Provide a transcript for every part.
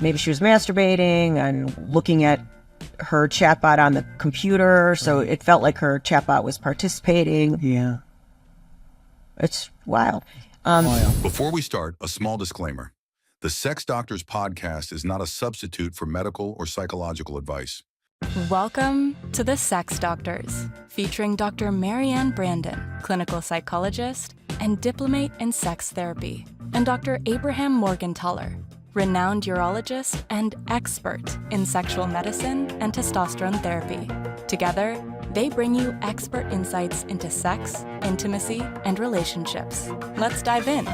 maybe she was masturbating and looking at her chatbot on the computer, so it felt like her chatbot was participating. Yeah. It's wild. Before we start, a small disclaimer. The Sex Doctors podcast is not a substitute for medical or psychological advice. Welcome to the Sex Doctors, featuring Dr. Marianne Brandon, clinical psychologist and diplomate in sex therapy, and Dr. Abraham Morgentaler, renowned urologist and expert in sexual medicine and testosterone therapy. Together, they bring you expert insights into sex, intimacy, and relationships. Let's dive in.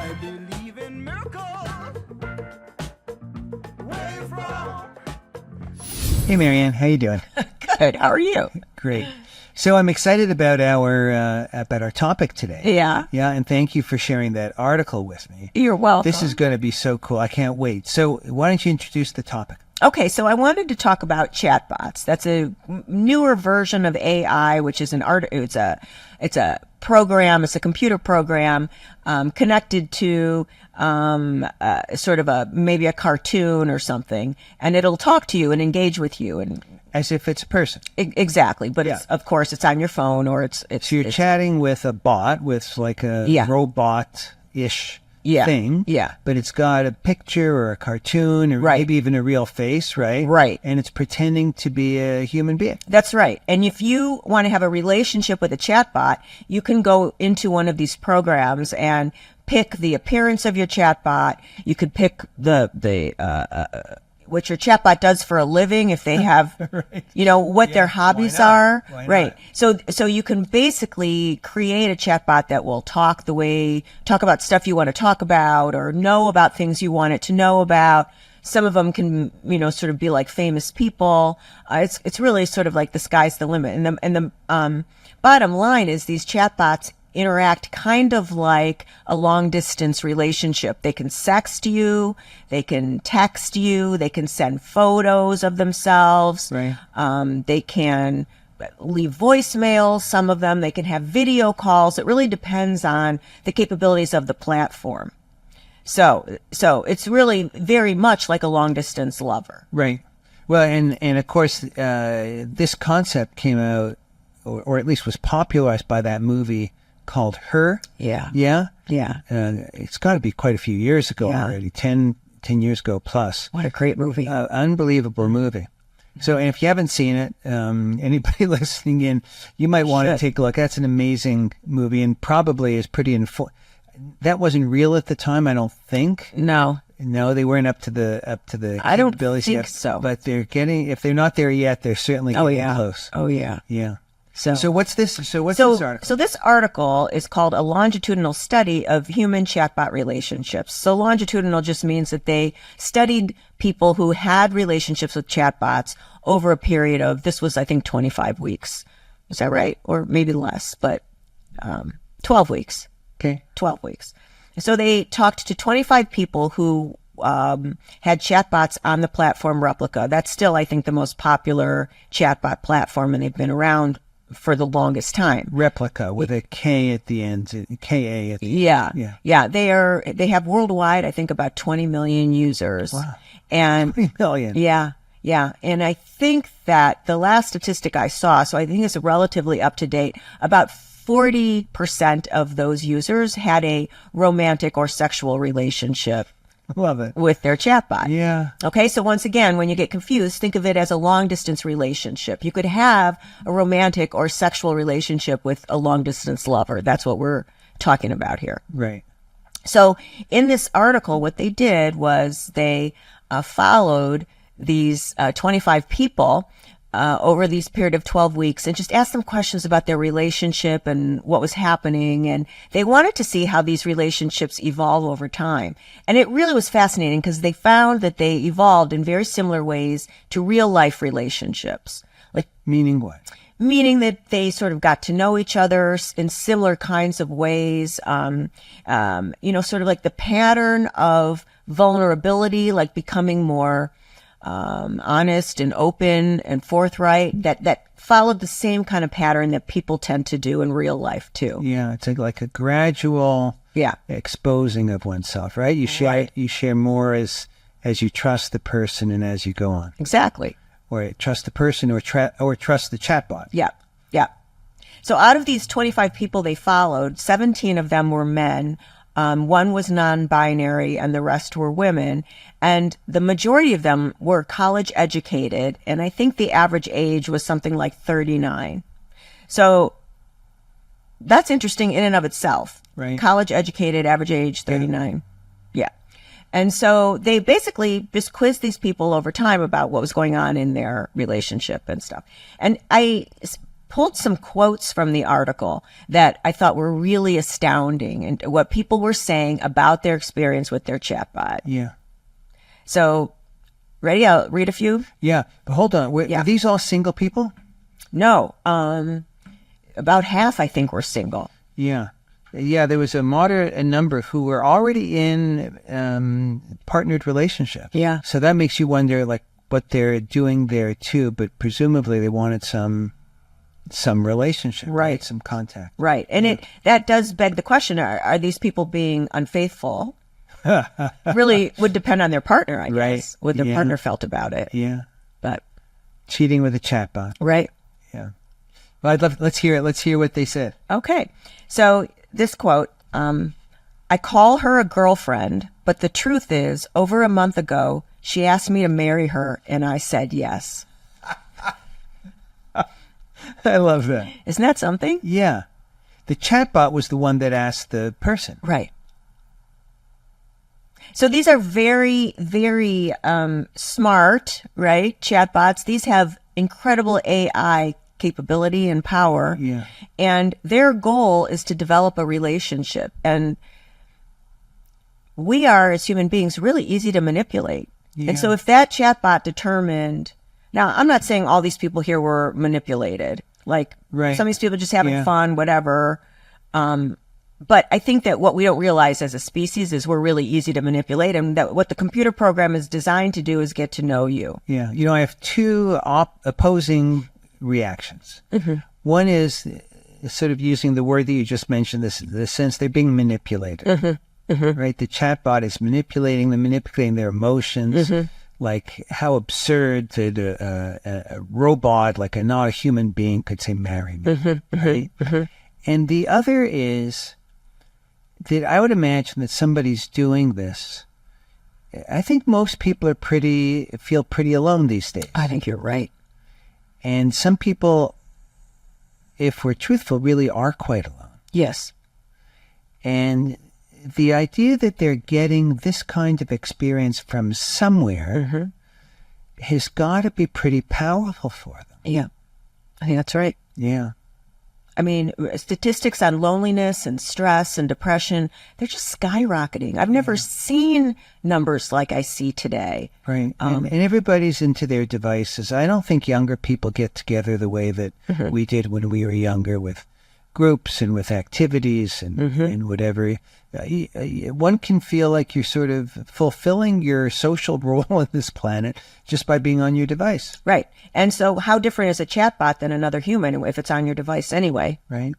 Hey, Marianne, how you doing? Good. How are you? Great. So I'm excited about our topic today. Yeah. Yeah, and thank you for sharing that article with me. You're welcome. This is going to be so cool. I can't wait. So why don't you introduce the topic? Okay, so I wanted to talk about chatbots. That's a newer version of AI, which is it's a program. It's a computer program connected to sort of maybe a cartoon or something, and it'll talk to you and engage with you and. As if it's a person. Exactly. But Yeah. of course, it's on your phone or it's So you're chatting with a bot, with like a Yeah. robot-ish Yeah. thing. Yeah. But it's got a picture or a cartoon or Right. maybe even a real face, right? Right. And it's pretending to be a human being. That's right. And if you want to have a relationship with a chatbot, you can go into one of these programs and pick the appearance of your chatbot. You could pick what your chatbot does for a living, if they have, Right. what their hobbies not? are. Why Right. not? So you can basically create a chatbot that will talk about stuff you want to talk about or know about things you want it to know about. Some of them can, sort of be like famous people. It's really sort of like the sky's the limit. And the bottom line is these chatbots interact kind of like a long distance relationship. They can sext you, they can text you, they can send photos of themselves. Right. They can leave voicemails, some of them. They can have video calls. It really depends on the capabilities of the platform. So it's really very much like a long distance lover. Right. Well, and of course, this concept came out, or at least was popularized by that movie called Her. Yeah. Yeah? Yeah. It's got to be quite a few years ago Yeah. already, 10 years ago plus. What a great movie. Unbelievable movie. So, and if you haven't seen it, anybody listening in, you might want to take a look. That's an amazing movie and probably is pretty that wasn't real at the time, I don't think. No, they weren't up to the I don't capabilities think yet, so. But if they're not there yet, they're certainly getting close. Oh, yeah. Yeah. So what's this? So what's this article? So this article is called A Longitudinal Study of Human Chatbot Relationships. So longitudinal just means that they studied people who had relationships with chatbots over a period of, this was, I think, 25 weeks. Is that right? Or maybe less, but 12 weeks. Okay. 12 weeks. So they talked to 25 people who had chatbots on the platform Replika. That's still, I think, the most popular chatbot platform, and they've been around for the longest time. Replika with a K at the end, K-A at the end. Yeah. They have worldwide, I think, about 20 million users. Wow. And 20 million. Yeah. And I think that the last statistic I saw, so I think it's relatively up to date, about 40% of those users had a romantic or sexual relationship Love it. with their chatbot. Yeah. Okay, so once again, when you get confused, think of it as a long-distance relationship. You could have a romantic or sexual relationship with a long-distance lover. That's what we're talking about here. Right. So in this article, what they did was they followed these 25 people over these period of 12 weeks and just asked them questions about their relationship and what was happening. And they wanted to see how these relationships evolve over time. And it really was fascinating because they found that they evolved in very similar ways to real life relationships. Like, meaning what? Meaning that they sort of got to know each other in similar kinds of ways. Sort of like the pattern of vulnerability, like becoming more honest and open and forthright, that followed the same kind of pattern that people tend to do in real life too. Yeah, it's like a gradual exposing of oneself, right? You share more as as you trust the person and as you go on. Exactly. Or trust the person or trust the chatbot. Yeah. Yeah. So out of these 25 people they followed, 17 of them were men. One was non-binary and the rest were women. And the majority of them were college educated. And I think the average age was something like 39. So that's interesting in and of itself. Right. College educated, average age 39. Yeah. And so they basically just quizzed these people over time about what was going on in their relationship and stuff. And I pulled some quotes from the article that I thought were really astounding and what people were saying about their experience with their chatbot. Yeah. So, ready? I'll read a few. Yeah. But hold on. Are these all single people? No. About half, I think, were single. Yeah. Yeah, there was a moderate number who were already in partnered relationships. Yeah. So that makes you wonder, like, what they're doing there too. But presumably they wanted some relationship, right? Some contact, right? And that does beg the question: Are these people being unfaithful? Really, would depend on their partner, I guess. Right. What their partner felt about it. Yeah. But cheating with a chatbot. Right. Yeah. Well, let's hear it. Let's hear what they said. Okay. So this quote, I call her a girlfriend, but the truth is, over a month ago, she asked me to marry her, and I said yes. I love that. Isn't that something? Yeah. The chatbot was the one that asked the person. Right. So these are very, very smart, right? Chatbots. These have incredible AI capability and power. Yeah. And their goal is to develop a relationship. And we are, as human beings, really easy to manipulate. Yeah. And so if that chatbot determined, now I'm not saying all these people here were manipulated, like right. some of these people just having fun, whatever. But I think that what we don't realize as a species is we're really easy to manipulate, and that what the computer program is designed to do is get to know you. Yeah. You know, I have two opposing reactions. Mm-hmm. One is sort of using the word that you just mentioned, the sense they're being manipulated. Mm-hmm. Mm-hmm. Right? The chatbot is manipulating their emotions. Mm-hmm. Like how absurd that a robot, like not a human being, could say, marry me. Mm-hmm. Right? Mm-hmm. And the other is that I would imagine that somebody's doing this. I think most people feel pretty alone these days. I think you're right. And some people, if we're truthful, really are quite alone. Yes. And the idea that they're getting this kind of experience from somewhere has got to be pretty powerful for them. Yeah, I think that's right. Yeah. I mean, statistics on loneliness and stress and depression, they're just skyrocketing. I've never seen numbers like I see today. Right. And everybody's into their devices. I don't think younger people get together the way that we did when we were younger, with groups and with activities and whatever. One can feel like you're sort of fulfilling your social role on this planet just by being on your device. Right. And so how different is a chatbot than another human if it's on your device anyway? Right.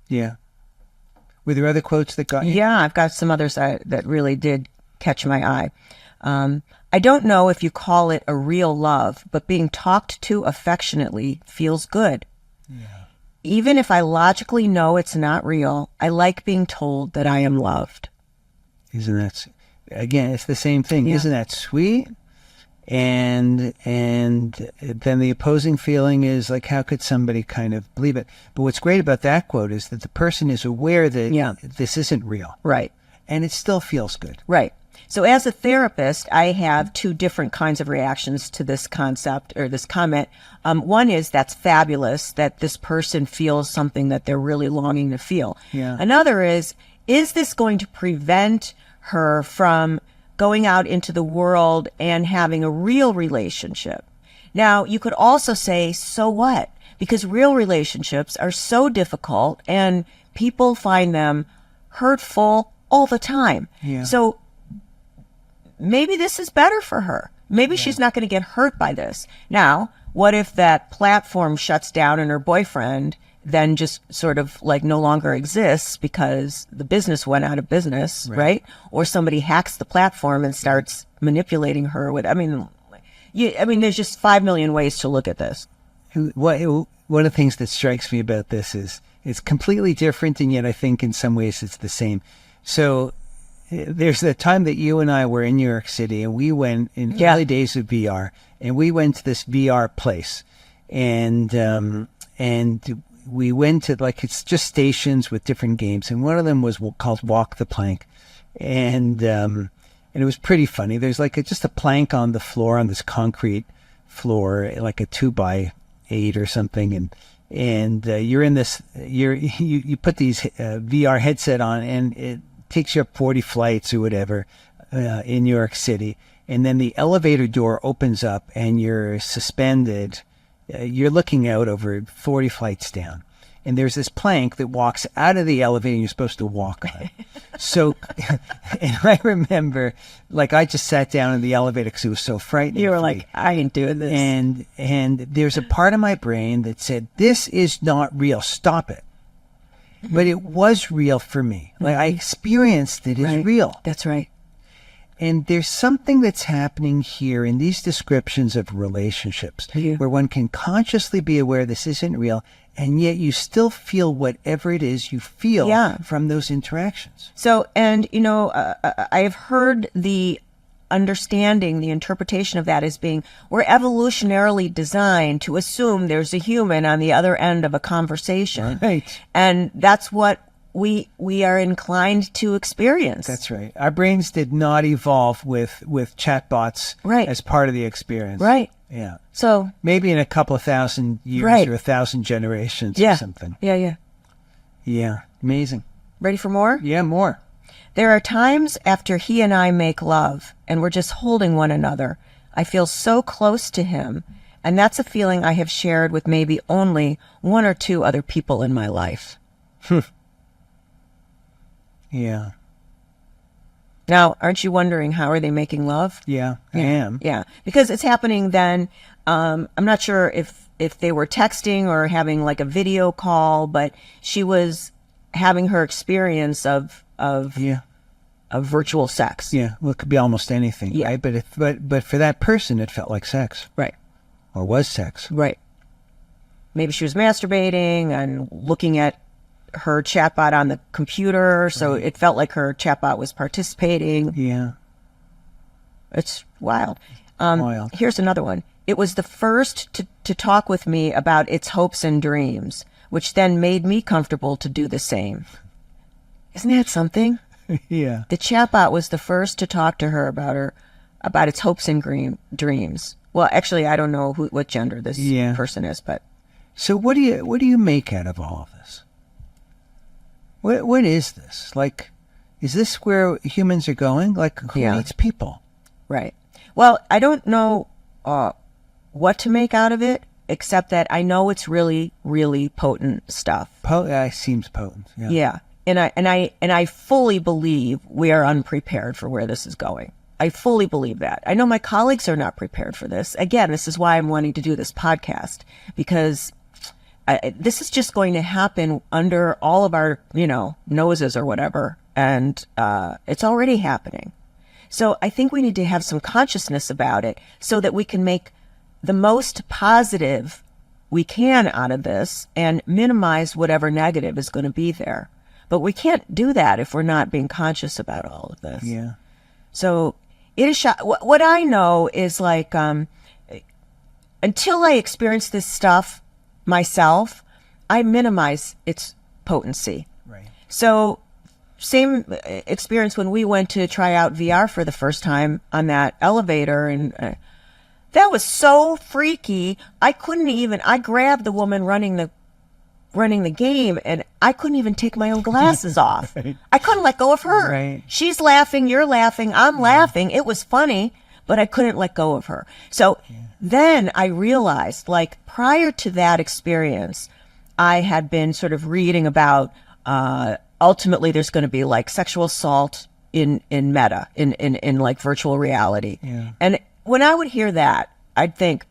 Yeah. Were there other quotes that got you? Yeah, I've got some others that really did catch my eye. I don't know if you call it a real love, but being talked to affectionately feels good. Yeah. Even if I logically know it's not real, I like being told that I am loved. Isn't that, again, it's the same thing. Yeah. Isn't that sweet? And then the opposing feeling is like, how could somebody kind of believe it? But what's great about that quote is that the person is aware that this isn't real. Right. And it still feels good. Right. So as a therapist, I have two different kinds of reactions to this concept or this comment. One is that's fabulous that this person feels something that they're really longing to feel. Yeah. Another is this going to prevent her from going out into the world and having a real relationship? Now, you could also say, so what? Because real relationships are so difficult and people find them hurtful all the time. Yeah. So maybe this is better for her. Maybe she's not going to get hurt by this. Now, what if that platform shuts down and her boyfriend then just sort of like no longer exists because the business went out of business, right? Or somebody hacks the platform and starts manipulating her with, I mean, there's just 5 million ways to look at this. One of the things that strikes me about this is it's completely different, and yet I think in some ways it's the same. So there's the time that you and I were in New York City, and we went in the early days of VR, and we went to this VR place, and we went to, like, it's just stations with different games, and one of them was called Walk the Plank, and it was pretty funny. There's like just a plank on the floor, on this concrete floor, like a 2x8 or something, and you're in this, you put these VR headset on, and it takes you up 40 flights or whatever in New York City, and then the elevator door opens up, and you're suspended. You're looking out over 40 flights down, and there's this plank that walks out of the elevator, and you're supposed to walk on it. So, and I remember, like, I just sat down in the elevator because it was so frightening. You were like, I ain't doing this. And there's a part of my brain that said, this is not real. Stop it. But it was real for me. Like, I experienced it as real. That's right. And there's something that's happening here in these descriptions of relationships where one can consciously be aware this isn't real, and yet you still feel whatever it is you feel from those interactions. So, and, you know, I have heard the understanding, the interpretation of that as being, we're evolutionarily designed to assume there's a human on the other end of a conversation. Right. And that's what we are inclined to experience. That's right. Our brains did not evolve with chatbots as part of the experience. Right. Yeah. So maybe in a couple of thousand years or 1,000 generations or something. Yeah. Yeah. Amazing. Ready for more? Yeah, more. There are times after he and I make love and we're just holding one another, I feel so close to him. And that's a feeling I have shared with maybe only 1 or 2 other people in my life. Yeah. Now, aren't you wondering, how are they making love? Yeah, I am. Yeah, because it's happening then. I'm not sure if they were texting or having like a video call, but she was having her experience of virtual sex. Yeah, well, it could be almost anything, right? But for that person, it felt like sex. Right. Or was sex. Right. Maybe she was masturbating and looking at her chatbot on the computer, so it felt like her chatbot was participating. Yeah. It's wild. Here's another one. It was the first to talk with me about its hopes and dreams, which then made me comfortable to do the same. Isn't that something? Yeah. The chatbot was the first to talk to her about its hopes and dreams. Well, actually, I don't know what gender this person is, but. So what do you make out of all of this? What is this? Like, is this where humans are going? Like, who needs people? Right. Well, I don't know what to make out of it, except that I know it's really, really potent stuff. Seems potent. Yeah. Yeah. And I fully believe we are unprepared for where this is going. I fully believe that. I know my colleagues are not prepared for this. Again, this is why I'm wanting to do this podcast, because this is just going to happen under all of our, noses or whatever. And it's already happening. So I think we need to have some consciousness about it so that we can make the most positive we can out of this and minimize whatever negative is going to be there. But we can't do that if we're not being conscious about all of this. Yeah. So it is what I know is like, until I experience this stuff myself, I minimize its potency. Right. So same experience when we went to try out VR for the first time on that elevator, and that was so freaky. I grabbed the woman running the game, and I couldn't even take my own glasses off. Right. I couldn't let go of her. Right. She's laughing, you're laughing, I'm laughing. It was funny, but I couldn't let go of her. So then I realized, like, prior to that experience, I had been sort of reading about ultimately there's going to be like sexual assault in meta, in like virtual reality. Yeah. And when I would hear that, I'd think,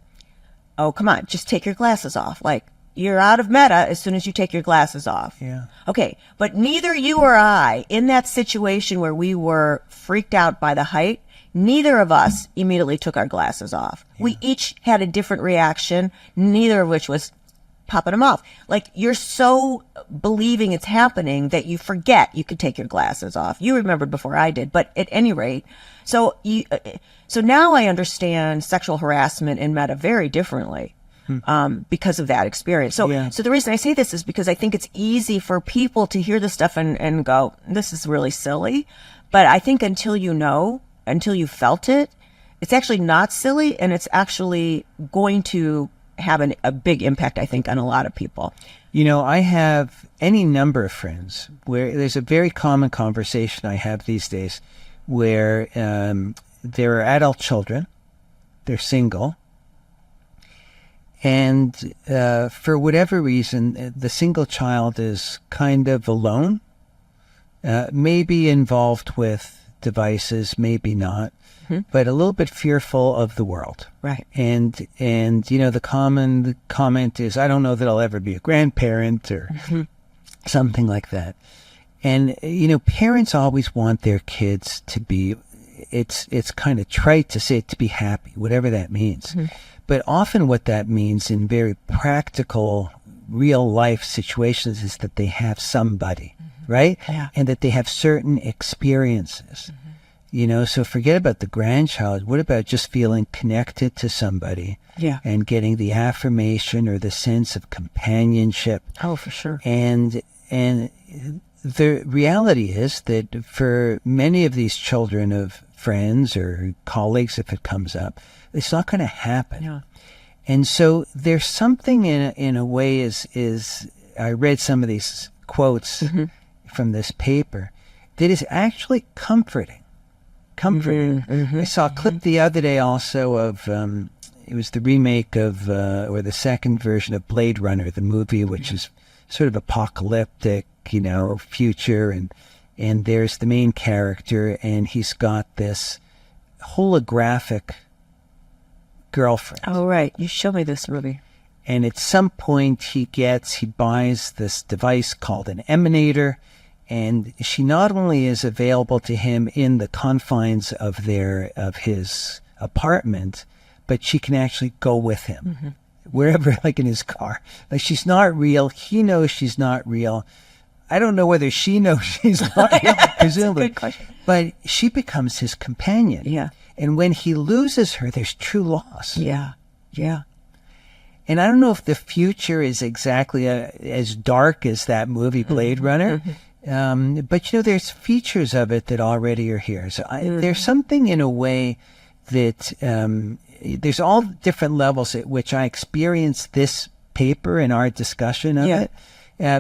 oh, come on, just take your glasses off. Like, you're out of Meta as soon as you take your glasses off. Yeah. Okay, but neither you or I, in that situation where we were freaked out by the height, neither of us immediately took our glasses off. Yeah. We each had a different reaction, neither of which was popping them off. Like, you're so believing it's happening that you forget you could take your glasses off. You remembered before I did, but at any rate, so now I understand sexual harassment in Meta very differently. Because of that experience. So the reason I say this is because I think it's easy for people to hear this stuff and go, this is really silly. But I think until you felt it, it's actually not silly, and it's actually going to have a big impact, I think, on a lot of people. You know, I have any number of friends where there's a very common conversation I have these days where there are adult children, they're single, and for whatever reason, the single child is kind of alone, maybe involved with devices, maybe not, but a little bit fearful of the world. Right. And you know, the common comment is, I don't know that I'll ever be a grandparent or something like that. And, you know, parents always want their kids to be, it's kind of trite to say it, to be happy, whatever that means. But often what that means in very practical, real life situations is that they have somebody, right? Yeah. And that they have certain experiences. You know, so forget about the grandchild. What about just feeling connected to somebody? Yeah. And getting the affirmation or the sense of companionship. Oh, for sure. And the reality is that for many of these children of friends or colleagues, if it comes up, it's not going to happen. Yeah. And so there's something in a way is I read some of these quotes from this paper that is actually comforting. I saw a clip the other day also of, it was the remake of, or the second version of Blade Runner, the movie, which is sort of apocalyptic, you know, future. And there's the main character, and he's got this holographic girlfriend. Oh, right. You showed me this, Ruby. And at some point he buys this device called an emanator, and she not only is available to him in the confines of his apartment, but she can actually go with him wherever, like in his car. Like, she's not real. He knows she's not real. I don't know whether she knows she's not real, presumably. Good question. But she becomes his companion. Yeah. And when he loses her, there's true loss. Yeah. Yeah. And I don't know if the future is exactly as dark as that movie Blade Runner. But, you know, there's features of it that already are here. So there's something in a way that there's all different levels at which I experience this paper and our discussion of it.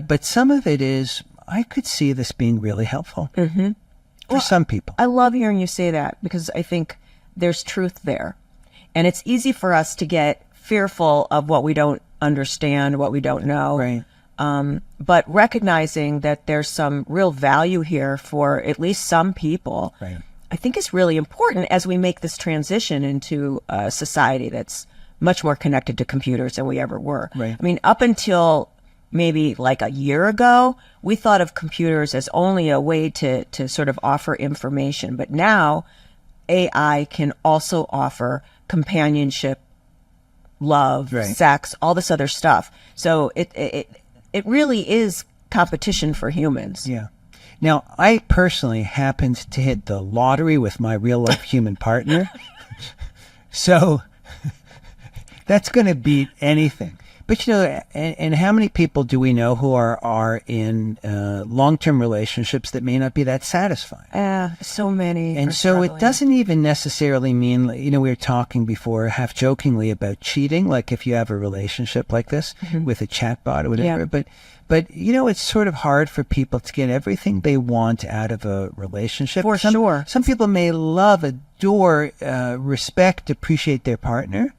But some of it is, I could see this being really helpful for some people. I love hearing you say that, because I think there's truth there. And it's easy for us to get fearful of what we don't understand, what we don't know. Right. But recognizing that there's some real value here for at least some people, Right. I think is really important as we make this transition into a society that's much more connected to computers than we ever were. Right. I mean, up until maybe like a year ago, we thought of computers as only a way to sort of offer information. But now AI can also offer companionship, love, Right. sex, all this other stuff. So it really is competition for humans. Yeah. Now, I personally happened to hit the lottery with my real life human partner. So that's going to beat anything. But, you know, and how many people do we know who are in long-term relationships that may not be that satisfying? So many. And so it doesn't even necessarily mean, you know, we were talking before half jokingly about cheating, like if you have a relationship like this with a chatbot or whatever. Yeah. But, you know, it's sort of hard for people to get everything they want out of a relationship. For sure. Some people may love, adore, respect, appreciate their partner,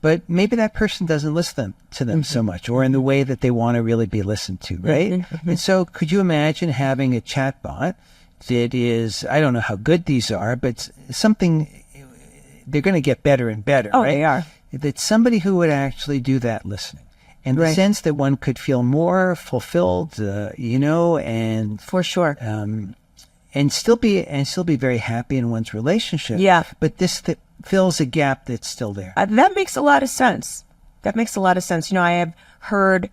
but maybe that person doesn't listen to them so much, or in the way that they want to really be listened to, right? And so could you imagine having a chatbot that is, I don't know how good these are, but something, they're going to get better and better, Oh, right? they are. That somebody who would actually do that listening and the Right. sense that one could feel more fulfilled, and For sure. and still be very happy in one's relationship. Yeah. But this fills a gap that's still there. That makes a lot of sense. That makes a lot of sense. I have heard,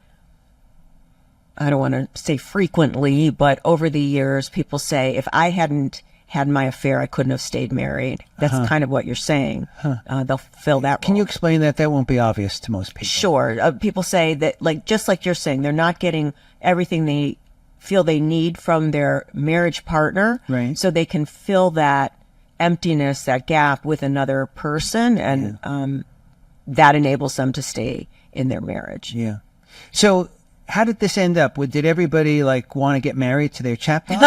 I don't want to say frequently, but over the years, people say, if I hadn't had my affair, I couldn't have stayed married. That's kind of what you're saying. They'll fill that Can role. you explain that? That won't be obvious to most people. Sure. People say that, just like you're saying, they're not getting everything they feel they need from their marriage partner. Right. So they can fill that emptiness, that gap with another person, and that enables them to stay in their marriage. Yeah. So how did this end up? Did everybody want to get married to their chatbots?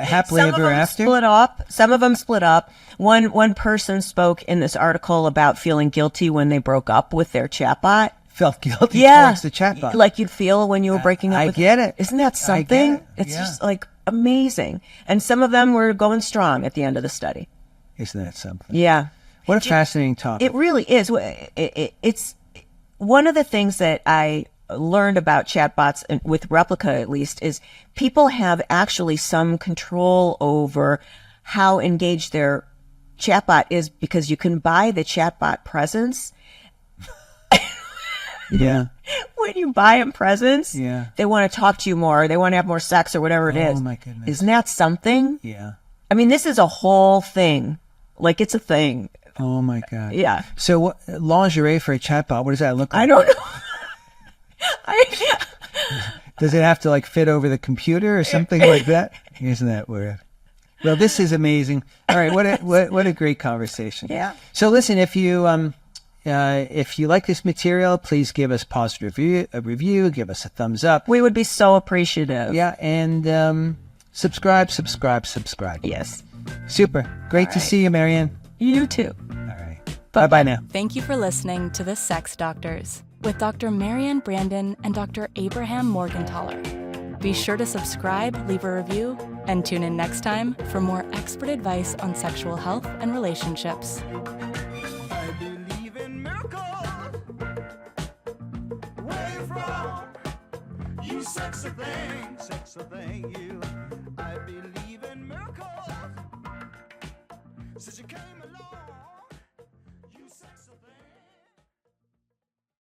Happily Some of ever them after? split up. Some of them split up. One person spoke in this article about feeling guilty when they broke up with their chatbot. Felt guilty Yeah, towards the chatbot. like you'd feel when you were breaking up. I with get it. Isn't that I something? get it. It's Yeah. just amazing. And some of them were going strong at the end of the study. Isn't that something? Yeah. What a fascinating topic. It really is. It's one of the things that I learned about chatbots, and with Replika at least, is people have actually some control over how engaged their chatbot is, because you can buy the chatbot presents. Yeah. When you buy them presents, Yeah. they want to talk to you more, they want to have more sex or whatever it is. Oh, my goodness. Isn't that something? Yeah. I mean, this is a whole thing. It's a thing. Oh my God. Yeah. So what lingerie for a chatbot? What does that look like? I don't know. Does it have to fit over the computer or something like that? Isn't that weird? Well, this is amazing. All right, what a great conversation. Yeah. So listen, if you like this material, please give us positive review, give us a thumbs up. We would be so appreciative. Yeah, and subscribe. Yes. Super. Great to see you, Marianne. You too. All right. Bye-bye now. Thank you for listening to The Sex Doctors with Dr. Marianne Brandon and Dr. Abraham Morgentaler. Be sure to subscribe, leave a review, and tune in next time for more expert advice on sexual health and relationships. I believe in miracles. Where you from? You sexy thing, you. I believe.